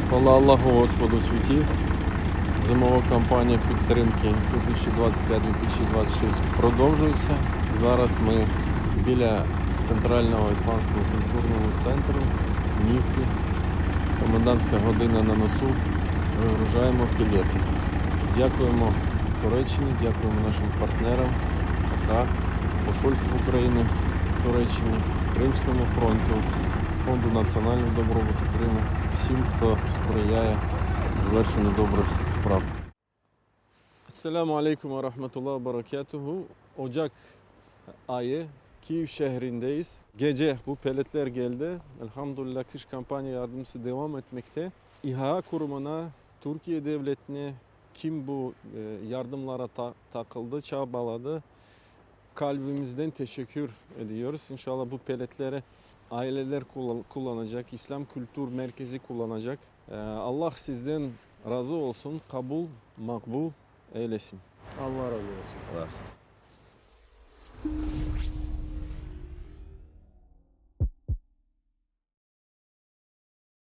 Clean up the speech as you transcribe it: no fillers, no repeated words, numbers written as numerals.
Хвала Аллаху Господу світів. Зимова кампанія підтримки 2025-2026 продовжується. Зараз ми біля Центрального ісламського культурного центру Нівки. Комендантська година на носу. Вигружаємо білети. Дякуємо Туреччині, дякуємо нашим партнерам, Посольству України в Туреччині, Кримському фронту, Фонду національного добробуту Криму, всім, хто сприяє звершенню добрих справ. Esselamu Aleyküm ve Rahmetullah ve Berekatuhu. Ocak ayı Kiev şehrindeyiz. Gece bu peletler geldi. Elhamdülillah kış kampanya yardımcısı devam etmekte. İHA kurumuna, Türkiye Devleti'ne kim bu yardımlara takıldı, çabaladı. Kalbimizden teşekkür ediyoruz. İnşallah bu peletleri aileler kullanacak, İslam Kültür Merkezi kullanacak. Allah sizden razı olsun, kabul, makbul eylesin. Allah razı olsun. Evet.